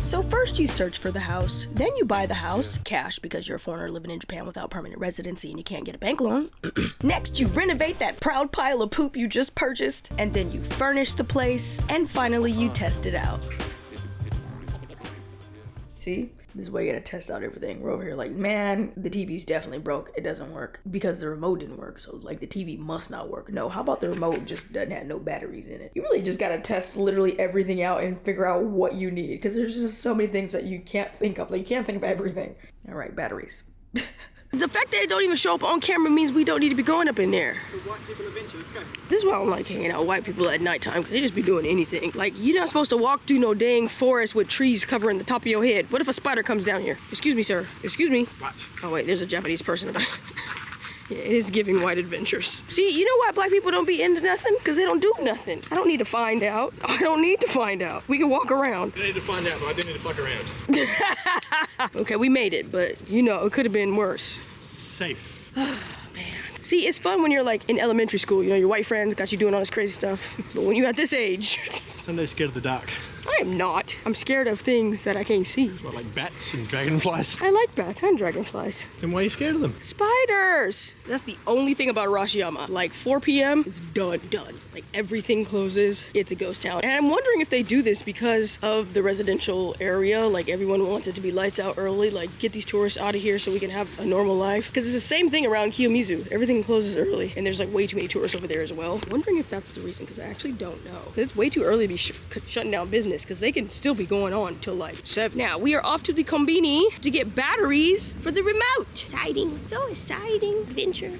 So first you search for the house, then you buy the house, cash because you're a foreigner living in Japan without permanent residency and you can't get a bank loan. Next you renovate that proud pile of poop you just purchased, and then you furnish the place, and finally you test it out. See? This is why you gotta test out everything. We're over here like, man, the TV's definitely broke. It doesn't work because the remote didn't work. So like the TV must not work. No, how about the remote just doesn't have no batteries in it? You really just gotta test literally everything out and figure out what you need, because there's just so many things that you can't think of. Like you can't think of everything. All right, batteries. The fact that it don't even show up on camera means we don't need to be going up in there. This is why I don't like hanging out with white people at nighttime, because they just be doing anything. Like, you're not supposed to walk through no dang forest with trees covering the top of your head. What if a spider comes down here? Excuse me, sir. Excuse me. What? Oh wait, there's a Japanese person about. Yeah, it is giving white adventures. See, you know why black people don't be into nothing? Because they don't do nothing. I don't need to find out. I don't need to find out. We can walk around. I need to find out, but I do need to fuck around. Okay, we made it, but you know, it could have been worse. Safe. Man. See, it's fun when you're like in elementary school. You know, your white friends got you doing all this crazy stuff. But when you're at this age... Sunday's scared of the dark. I am not. I'm scared of things that I can't see. What, like bats and dragonflies? I like bats and dragonflies. Then why are you scared of them? Spiders! That's the only thing about ARASHIYAMA. Like 4 p.m., it's done. Like everything closes. It's a ghost town. And I'm wondering if they do this because of the residential area. Like everyone wants it to be lights out early. Like get these tourists out of here so we can have a normal life. Because it's the same thing around Kiyomizu. Everything closes early. And there's like way too many tourists over there as well. I'm wondering if that's the reason, because I actually don't know. Because it's way too early to be shutting down business, because they can still be going on till like 7. Now we are off to the combini to get batteries for the remote. Exciting. So exciting. Adventure.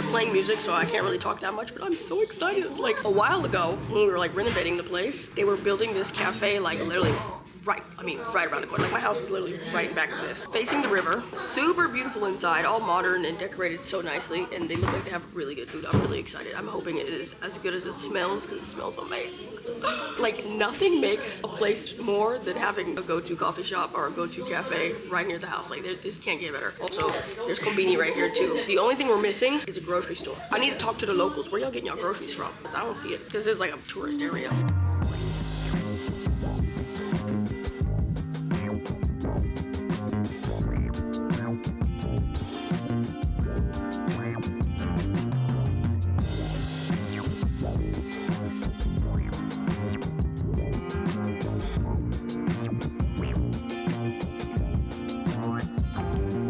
Playing music, so I can't really talk that much, but I'm so excited. Like a while ago, when we were like renovating the place, they were building this cafe like literally right around the corner. Like my house is literally right in back of this, facing the river. Super beautiful inside, all modern and decorated so nicely, and they look like they have really good food. I'm really excited. I'm hoping it is as good as it smells, because it smells amazing. Like nothing makes a place more than having a go-to coffee shop or a go-to cafe right near the house. Like this can't get better. Also, there's combini right here too. The only thing we're missing is a grocery store. I need to talk to the locals. Where y'all getting y'all groceries from? Because I don't see it. Because it's like a tourist area.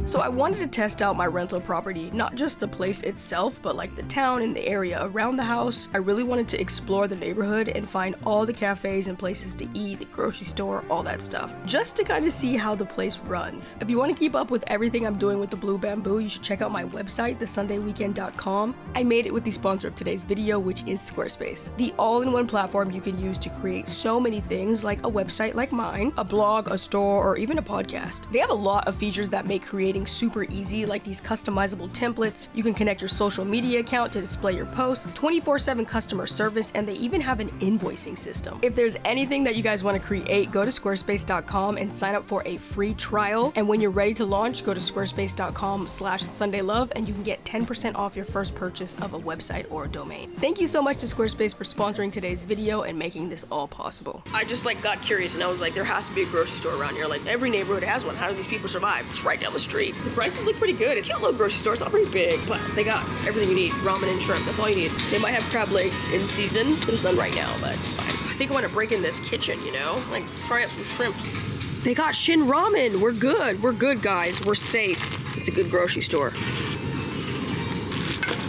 So I wanted to test out my rental property, not just the place itself, but like the town and the area around the house. I really wanted to explore the neighborhood and find all the cafes and places to eat, the grocery store, all that stuff, just to kind of see how the place runs. If you want to keep up with everything I'm doing with the Blue Bamboo, you should check out my website, thesundayweekend.com. I made it with the sponsor of today's video, which is Squarespace, the all-in-one platform you can use to create so many things, like a website like mine, a blog, a store, or even a podcast. They have a lot of features that make creating super easy, like these customizable templates. You can connect your social media account to display your posts, 24/7 customer service, and they even have an invoicing system. If there's anything that you guys want to create, go to squarespace.com and sign up for a free trial. And when you're ready to launch, go to squarespace.com/Sundaylove and you can get 10% off your first purchase of a website or a domain. Thank you so much to Squarespace for sponsoring today's video and making this all possible. I just like got curious and I was like, there has to be a grocery store around here. Like every neighborhood has one. How do these people survive? It's right down the street. The prices look pretty good. It's a cute little grocery store. It's not very big, but they got everything you need. Ramen and shrimp. That's all you need. They might have crab legs in season. There's none right now, but it's fine. I think I want to break in this kitchen, you know? Like fry up some shrimp. They got Shin Ramen. We're good. We're good, guys. We're safe. It's a good grocery store.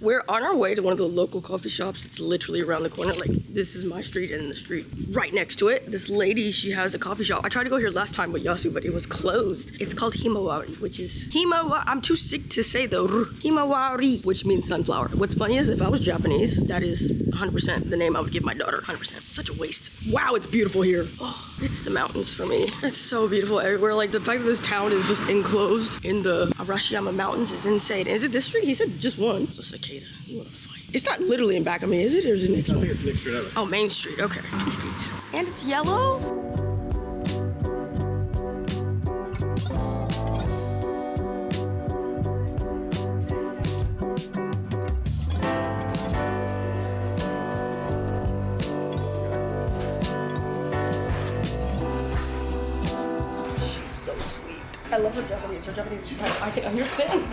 We're on our way to one of the local coffee shops. It's literally around the corner. Like, this is my street and the street right next to it. This lady, she has a coffee shop. I tried to go here last time with Yasu, but it was closed. It's called Himawari, which is... I'm too sick to say the Himawari, which means sunflower. What's funny is, if I was Japanese, that is 100% the name I would give my daughter. 100%. Such a waste. Wow, it's beautiful here. Oh. It's the mountains for me. It's so beautiful everywhere. Like the fact that this town is just enclosed in the ARASHIYAMA mountains is insane. Is it this street? He said just one. It's a cicada. You wanna fight? It's not literally in back of me, is it? Or is it next one? I think it's next street over. Oh, Main Street. Okay, 2 streets. And it's yellow? She's so sweet. I love her Japanese. Her Japanese, I can understand.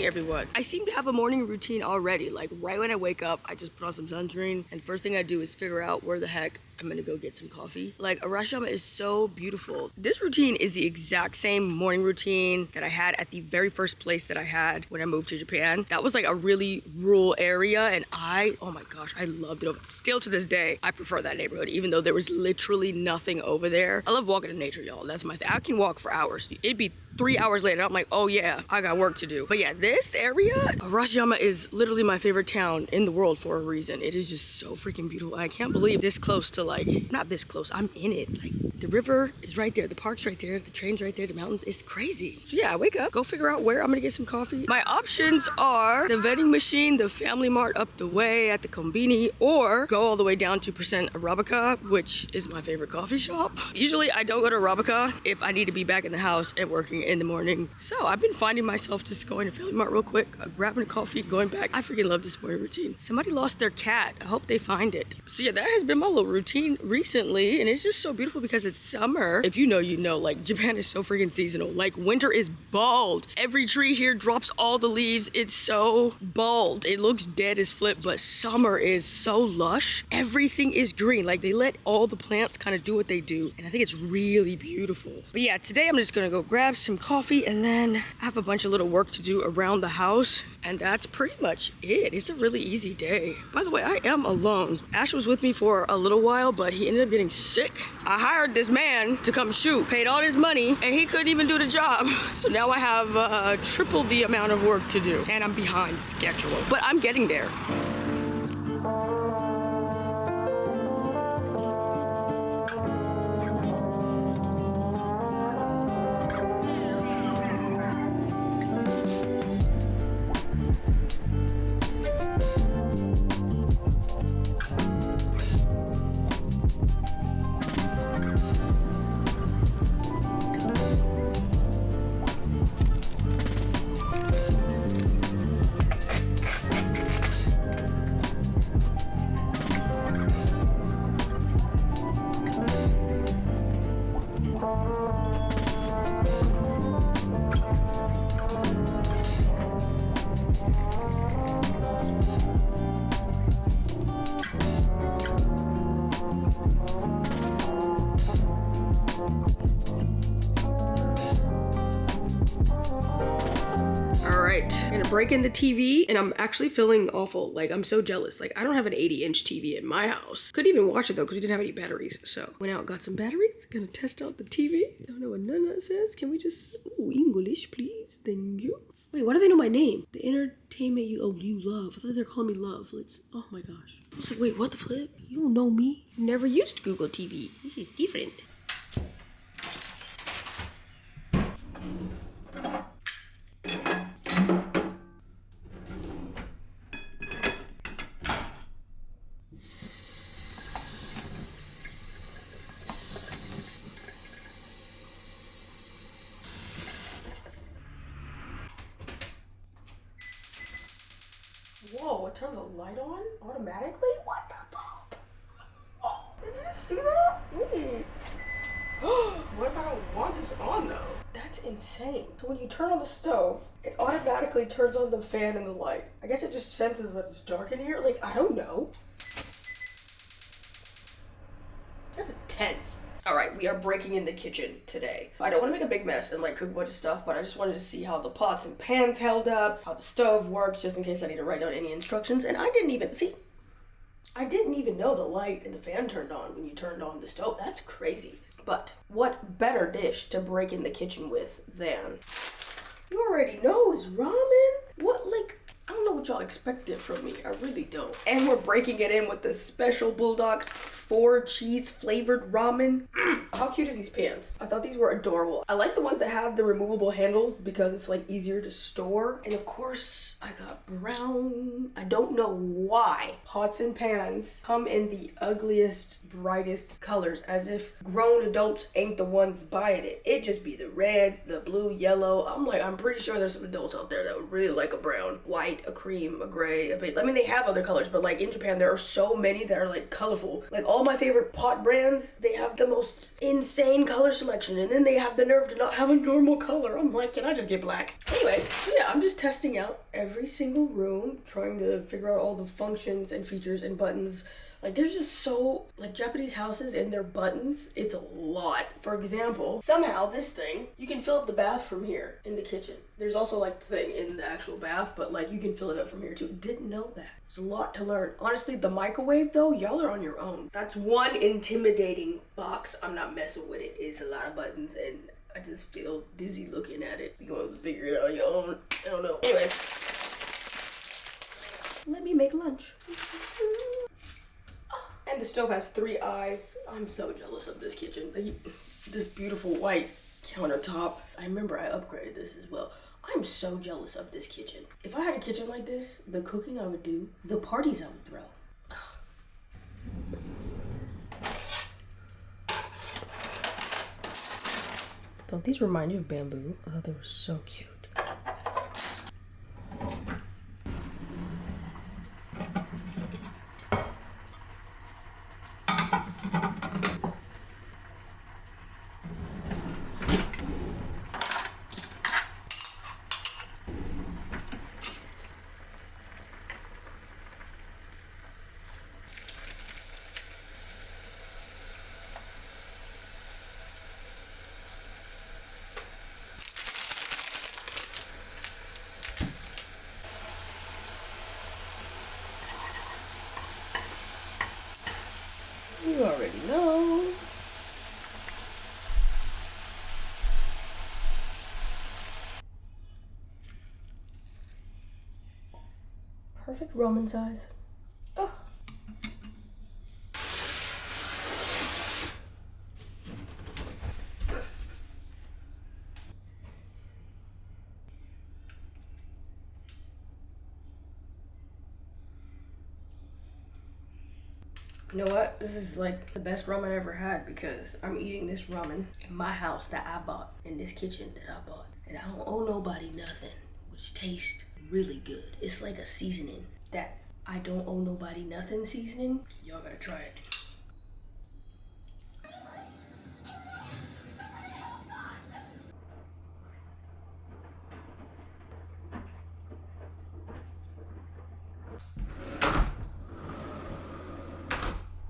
Everyone. I seem to have a morning routine already. Like right when I wake up, I just put on some sunscreen and first thing I do is figure out where the heck I'm gonna go get some coffee. Like ARASHIYAMA is so beautiful. This routine is the exact same morning routine that I had at the very first place that I had when I moved to Japan. That was like a really rural area and oh my gosh, I loved it. Still to this day, I prefer that neighborhood even though there was literally nothing over there. I love walking in nature, y'all. That's my thing. I can walk for hours. It'd be 3 hours later, I'm like, oh yeah, I got work to do. But yeah, this area, ARASHIYAMA is literally my favorite town in the world for a reason. It is just so freaking beautiful. I can't believe this close to like, not this close, I'm in it. Like the river is right there, the park's right there, the train's right there, the mountains, it's crazy. So yeah, I wake up, go figure out where I'm gonna get some coffee. My options are the vending machine, the Family Mart up the way at the Kombini, or go all the way down to Percent Arabica, which is my favorite coffee shop. Usually I don't go to Arabica if I need to be back in the house and working in the morning. So I've been finding myself just going to Family Mart real quick, grabbing a coffee, going back. I freaking love this morning routine. Somebody lost their cat. I hope they find it. So yeah, that has been my little routine recently, and it's just so beautiful because it's summer. If you know, you know, like Japan is so freaking seasonal. Like winter is bald. Every tree here drops all the leaves. It's so bald. It looks dead as flip, but summer is so lush. Everything is green. Like they let all the plants kind of do what they do, and I think it's really beautiful. But yeah, today I'm just gonna go grab some coffee and then I have a bunch of little work to do around the house, and that's pretty much it. It's a really easy day. By the way, I am alone. Ash was with me for a little while, but he ended up getting sick. I hired this man to come shoot, paid all his money, and he couldn't even do the job. So now I have triple the amount of work to do, and I'm behind schedule, but I'm getting there. Breaking the TV, and I'm actually feeling awful. Like I'm so jealous. Like I don't have an 80-inch TV in my house. Couldn't even watch it though because we didn't have any batteries. So went out, got some batteries. Gonna test out the TV. Don't know what none of that says. Can we just English, please? Thank you. Wait, why do they know my name? The entertainment you love. I thought they were calling me Love. Oh my gosh. I was like, wait, what the flip? You don't know me? You never used Google TV. This is different. Whoa, it turned the light on automatically? What the fuck? Oh, did you just see that? Wait. What if I don't want this on though? That's insane. So when you turn on the stove, it automatically turns on the fan and the light. I guess it just senses that it's dark in here. Like, I don't know. That's intense. All right, we are breaking in the kitchen today. I don't want to make a big mess and like cook a bunch of stuff, but I just wanted to see how the pots and pans held up, how the stove works, just in case I need to write down any instructions. And I didn't even know the light and the fan turned on when you turned on the stove. That's crazy. But what better dish to break in the kitchen with than, you already know, is ramen? What, like, I don't know what y'all expected from me. I really don't. And we're breaking it in with this special Bulldog 4 cheese flavored ramen. How cute are these pans? I thought these were adorable. I like the ones that have the removable handles because it's like easier to store. And of course, I got brown. I don't know why. Pots and pans come in the ugliest, brightest colors, as if grown adults ain't the ones buying it. It just be the reds, the blue, yellow. I'm pretty sure there's some adults out there that would really like a brown, white, a cream, a gray, a beige. I mean, they have other colors, but like in Japan, there are so many that are like colorful. Like all my favorite pot brands, they have the most insane color selection, and then they have the nerve to not have a normal color. I'm like, can I just get black? Anyways, so yeah, I'm just testing out every single room, trying to figure out all the functions and features and buttons. Like, there's just so, like, Japanese houses and their buttons, it's a lot. For example, somehow this thing, you can fill up the bath from here in the kitchen. There's also, like, the thing in the actual bath, but, like, you can fill it up from here, too. Didn't know that. There's a lot to learn. Honestly, the microwave, though, y'all are on your own. That's one intimidating box. I'm not messing with it. It's a lot of buttons, and I just feel dizzy looking at it. You're going to figure it out on your own. I don't know. Anyways, let me make lunch. And the stove has 3 eyes. I'm so jealous of this kitchen. This beautiful white countertop. I remember I upgraded this as well. I'm so jealous of this kitchen. If I had a kitchen like this, the cooking I would do, the parties I would throw. Don't these remind you of bamboo? I thought they were so cute. You already know. Perfect ramen size. Oh. You know what? This is like the best ramen I ever had because I'm eating this ramen in my house that I bought, in this kitchen that I bought. And I don't owe nobody nothing, which tastes really good. It's like a seasoning that I don't owe nobody nothing seasoning. Y'all gotta try it.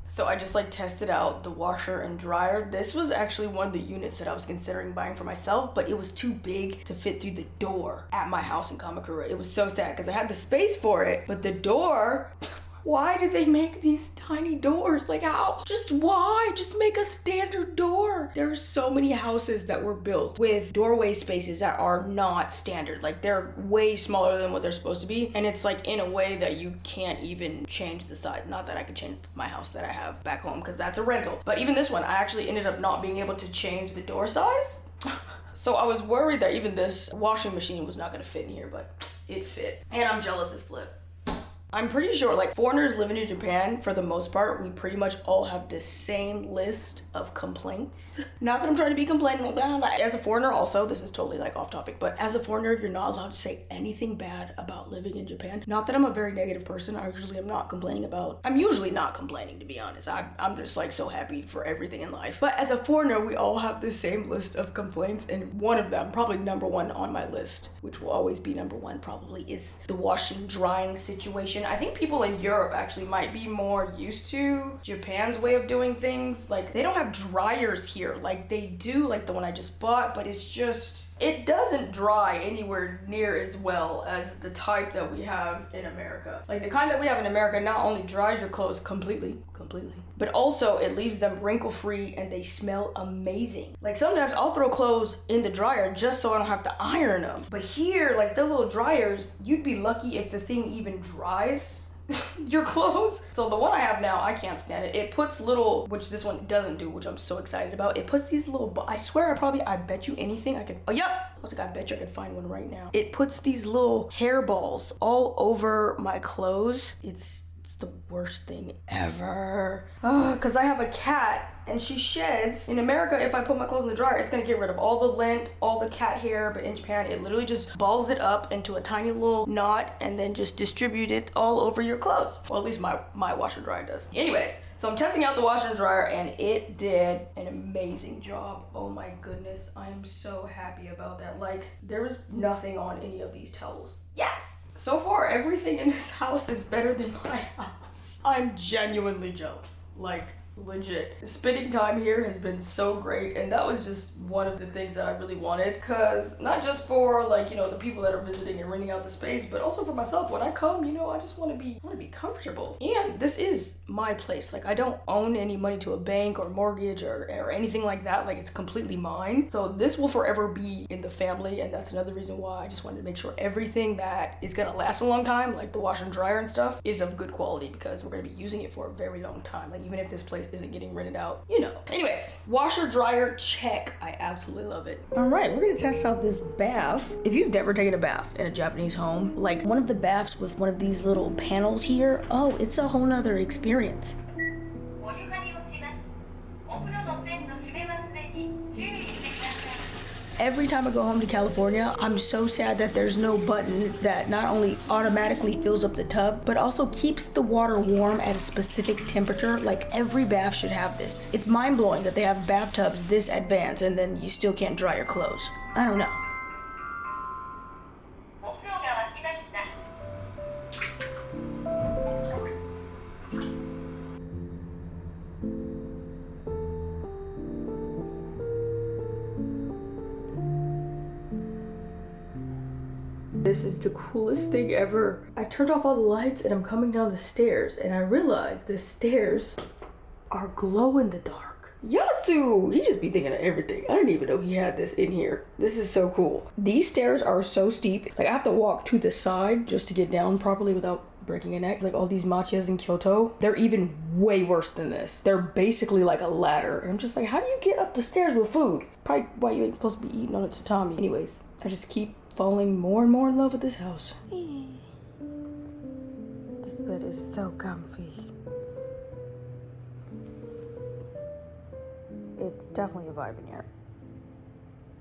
So I just like tested out the washer and dryer. This was actually one of the units that I was considering buying for myself, but it was too big to fit through the door at my house in Kamakura. It was so sad because I had the space for it, but the door, Why did they make these tiny doors? Like how? Just why? Just make a standard door. There's so many houses that were built with doorway spaces that are not standard. Like they're way smaller than what they're supposed to be. And it's like in a way that you can't even change the size. Not that I could change my house that I have back home because that's a rental. But even this one, I actually ended up not being able to change the door size. So I was worried that even this washing machine was not gonna fit in here, but it fit. And I'm jealous it slipped. I'm pretty sure like foreigners living in Japan, for the most part, we pretty much all have the same list of complaints. Not that I'm trying to be complaining like blah, blah. As a foreigner also, this is totally like off topic, but as a foreigner, you're not allowed to say anything bad about living in Japan. Not that I'm a very negative person. I'm usually not complaining to be honest. I'm just like so happy for everything in life. But as a foreigner, we all have the same list of complaints, and one of them, probably number one on my list, which will always be number one probably, is the washing drying situation. I think people in Europe actually might be more used to Japan's way of doing things. Like they don't have dryers here like they do like the one I just bought, but it's just, it doesn't dry anywhere near as well as the type that we have in America. Like the kind that we have in America not only dries your clothes completely, but also it leaves them wrinkle free and they smell amazing. Like sometimes I'll throw clothes in the dryer just so I don't have to iron them. But here, like the little dryers, you'd be lucky if the thing even dries your clothes. So the one I have now, I can't stand it. It puts little, which this one doesn't do, which I'm so excited about. It puts these little, I swear I bet you anything I could, oh yep. I was like, I bet you I could find one right now. It puts these little hairballs all over my clothes. It's the worst thing ever. Cause I have a cat and she sheds. In America, if I put my clothes in the dryer, it's gonna get rid of all the lint, all the cat hair, but in Japan, it literally just balls it up into a tiny little knot and then just distribute it all over your clothes. Well, at least my washer dryer does. Anyways, so I'm testing out the washer and dryer and it did an amazing job. Oh my goodness, I am so happy about that. Like, there was nothing on any of these towels. Yes! So far, everything in this house is better than my house. I'm genuinely jealous. Like, legit. Spending time here has been so great, and that was just one of the things that I really wanted, because not just for like, you know, the people that are visiting and renting out the space, but also for myself. When I come, you know, I just want to be comfortable. And this is my place. Like, I don't own any money to a bank or mortgage or anything like that. Like, it's completely mine. So this will forever be in the family, and that's another reason why I just wanted to make sure everything that is gonna last a long time, like the washer and dryer and stuff, is of good quality, because we're gonna be using it for a very long time. Like, even if this place isn't getting rented out, you know. Anyways, washer dryer check. I absolutely love it. All right, we're gonna test out this bath. If you've never taken a bath in a Japanese home, like one of the baths with one of these little panels here, oh, it's a whole nother experience. Every time I go home to California, I'm so sad that there's no button that not only automatically fills up the tub, but also keeps the water warm at a specific temperature. Like, every bath should have this. It's mind-blowing that they have bathtubs this advanced and then you still can't dry your clothes. I don't know. This is the coolest thing ever. I turned off all the lights and I'm coming down the stairs and I realized the stairs are glow in the dark. Yasu! He just be thinking of everything. I didn't even know he had this in here. This is so cool. These stairs are so steep. Like, I have to walk to the side just to get down properly without breaking a neck. Like all these machas in Kyoto, they're even way worse than this. They're basically like a ladder. And I'm just like, how do you get up the stairs with food? Probably why you ain't supposed to be eating on a tatami. Anyways, I just keep falling more and more in love with this house. This bed is so comfy. It's definitely a vibe in here.